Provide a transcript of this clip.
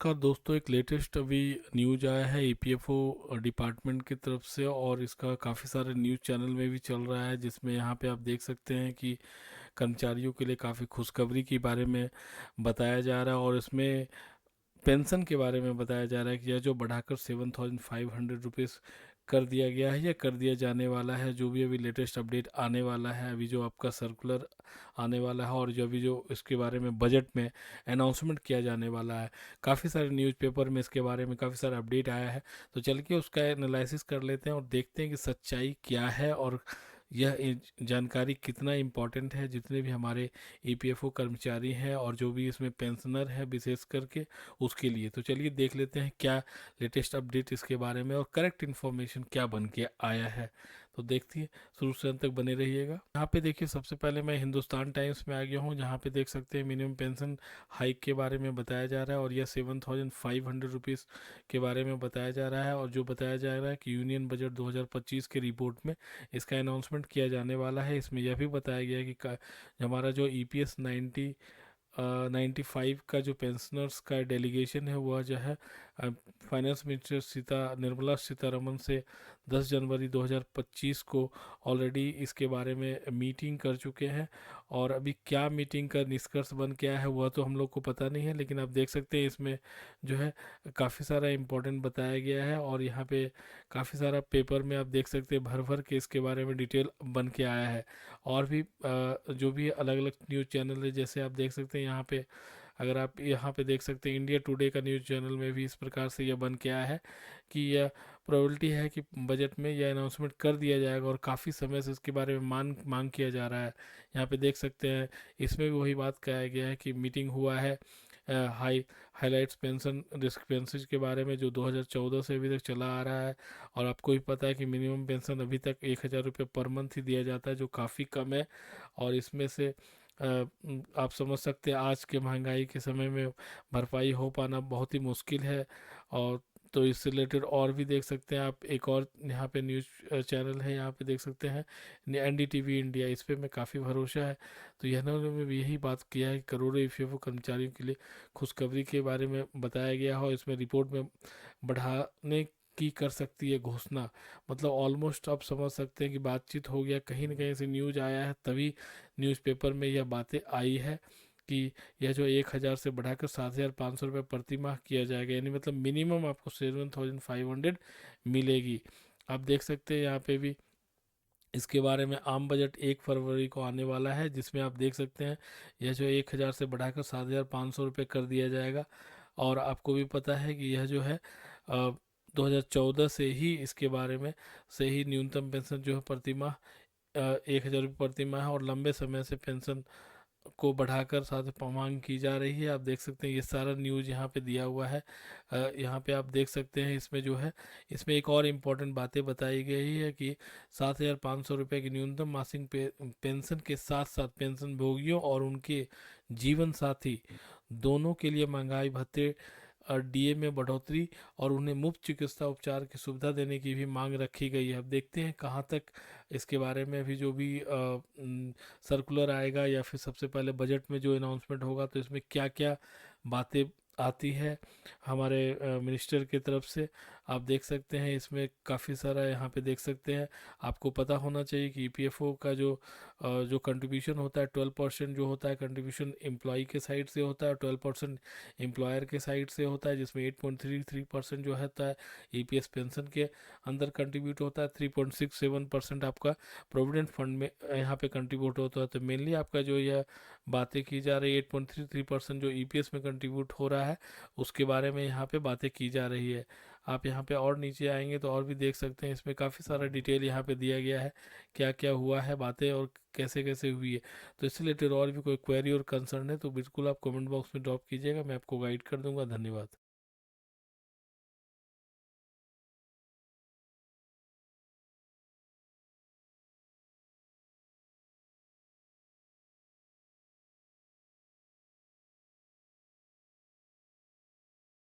नमस्कार दोस्तों, एक लेटेस्ट अभी न्यूज आया है ईपीएफओ डिपार्टमेंट की तरफ से और इसका काफ़ी सारे न्यूज़ चैनल में भी चल रहा है, जिसमें यहाँ पे आप देख सकते हैं कि कर्मचारियों के लिए काफ़ी खुशखबरी के बारे में बताया जा रहा है। और इसमें पेंशन के बारे में बताया जा रहा है कि यह जो बढ़ाकर 7,500 रुपीज़ कर दिया गया है या कर दिया जाने वाला है। जो भी अभी लेटेस्ट अपडेट आने वाला है, अभी जो आपका सर्कुलर आने वाला है और जो अभी जो इसके बारे में बजट में अनाउंसमेंट किया जाने वाला है, काफ़ी सारे न्यूज़पेपर में इसके बारे में काफ़ी सारा अपडेट आया है। तो चल के उसका एनालिसिस कर लेते हैं और देखते हैं कि सच्चाई क्या है और यह जानकारी कितना इम्पोर्टेंट है जितने भी हमारे ईपीएफओ कर्मचारी हैं और जो भी इसमें पेंशनर है विशेष करके उसके लिए। तो चलिए देख लेते हैं क्या लेटेस्ट अपडेट इसके बारे में और करेक्ट इन्फॉर्मेशन क्या बन के आया है। तो देखती है, शुरू से अंत तक बने रहिएगा। यहाँ पे देखिए, सबसे पहले मैं हिंदुस्तान टाइम्स में आ गया हूँ, जहाँ पे देख सकते हैं मिनिमम पेंशन हाइक के बारे में बताया जा रहा है और यह 7,500 रुपीज़ के बारे में बताया जा रहा है। और जो बताया जा रहा है कि यूनियन बजट 2025 के रिपोर्ट में इसका अनाउंसमेंट किया जाने वाला है। इसमें यह भी बताया गया है कि हमारा जो ईपीएस 95 का जो पेंशनर्स का डेलीगेशन है वह जो है फाइनेंस मिनिस्टर निर्मला सीतारमन से 10 जनवरी 2025 को ऑलरेडी इसके बारे में मीटिंग कर चुके हैं। और अभी क्या मीटिंग का निष्कर्ष बन के आया है वह तो हम लोग को पता नहीं है, लेकिन आप देख सकते हैं इसमें जो है काफ़ी सारा इम्पोर्टेंट बताया गया है। और यहाँ पे काफ़ी सारा पेपर में आप देख सकते हैं भर भर के इसके बारे में डिटेल बन के आया है। और भी जो भी अलग अलग न्यूज़ चैनल है, जैसे आप देख सकते हैं यहाँ पे, अगर आप यहाँ पे देख सकते हैं इंडिया टुडे का न्यूज़ चैनल में भी इस प्रकार से यह बन के आया है कि यह प्रोबेबिलिटी है कि बजट में यह अनाउंसमेंट कर दिया जाएगा और काफ़ी समय से इसके बारे में मांग किया जा रहा है। यहाँ पे देख सकते हैं इसमें भी वही बात कहा गया है कि मीटिंग हुआ है हाईलाइट्स पेंशन डिस्क्रिपेंसीज के बारे में जो 2014 से अभी तक चला आ रहा है। और आपको भी पता है कि मिनिमम पेंशन अभी तक 1,000 रुपये पर मंथ ही दिया जाता है, जो काफ़ी कम है। और इसमें से आप समझ सकते हैं आज के महंगाई के समय में भरपाई हो पाना बहुत ही मुश्किल है। और तो इससे रिलेटेड और भी देख सकते हैं आप, एक और यहाँ पे न्यूज़ चैनल है, यहाँ पे देख सकते हैं एनडीटीवी इंडिया, इस पे मैं काफ़ी भरोसा है। तो यह उन्होंने भी यही बात किया है कि करोड़ों ईपीएफओ कर्मचारियों के लिए खुशखबरी के बारे में बताया गया हो। इसमें रिपोर्ट में बढ़ाने की कर सकती है घोषणा, मतलब ऑलमोस्ट आप समझ सकते हैं कि बातचीत हो गया, कहीं ना कहीं से न्यूज आया है तभी न्यूज़पेपर में यह बातें आई है कि यह जो 1,000 से बढ़ाकर 7,500 रुपये प्रति माह किया जाएगा, यानी मतलब मिनिमम आपको 7,500 मिलेगी। आप देख सकते हैं यहाँ पे भी इसके बारे में आम बजट 1 फरवरी को आने वाला है, जिसमें आप देख सकते हैं यह जो 1,000 से बढ़ाकर 7,500 रुपये कर दिया जाएगा। और आपको भी पता है कि यह जो है 2014 से ही इसके बारे में से ही न्यूनतम पेंशन जो है प्रति माह 1,000 रुपये प्रति माह है और लंबे समय से पेंशन को बढ़ाकर साथ मांग की जा रही है। आप देख सकते हैं ये सारा न्यूज़ यहाँ पे दिया हुआ है। यहाँ पे आप देख सकते हैं इसमें जो है, इसमें एक और इम्पोर्टेंट बातें बताई गई है कि 7,500 रुपये की न्यूनतम मासिक पेंशन के साथ साथ पेंशन भोगियों और उनके जीवन साथी दोनों के लिए महंगाई भत्ते डीए में बढ़ोतरी और उन्हें मुफ्त चिकित्सा उपचार की सुविधा देने की भी मांग रखी गई है। अब देखते हैं कहाँ तक इसके बारे में अभी जो भी सर्कुलर आएगा या फिर सबसे पहले बजट में जो अनाउंसमेंट होगा तो इसमें क्या क्या बातें आती है हमारे मिनिस्टर की तरफ से। आप देख सकते हैं इसमें काफ़ी सारा, यहाँ पे देख सकते हैं, आपको पता होना चाहिए कि ईपीएफओ का जो कंट्रीब्यूशन होता है 12% जो होता है कंट्रीब्यूशन एम्प्लॉई के साइड से होता है, 12% एम्प्लॉयर के साइड से होता है, जिसमें 8.33% जो होता है ईपीएस पेंशन के अंदर कंट्रीब्यूट होता है, 3.67% आपका प्रोविडेंट फंड में यहाँ पे कंट्रीब्यूट होता है। तो मेनली आपका जो यह बातें की जा रही है 8.33% जो ईपीएस में कंट्रीब्यूट हो रहा है उसके बारे में यहाँ पे बातें की जा रही है। आप यहाँ पे और नीचे आएंगे तो और भी देख सकते हैं, इसमें काफ़ी सारा डिटेल यहाँ पे दिया गया है क्या क्या हुआ है बातें और कैसे कैसे हुई है। तो इससे रिलेटेड और भी कोई क्वेरी और कंसर्न है तो बिल्कुल आप कमेंट बॉक्स में ड्रॉप कीजिएगा, मैं आपको गाइड कर दूंगा। धन्यवाद।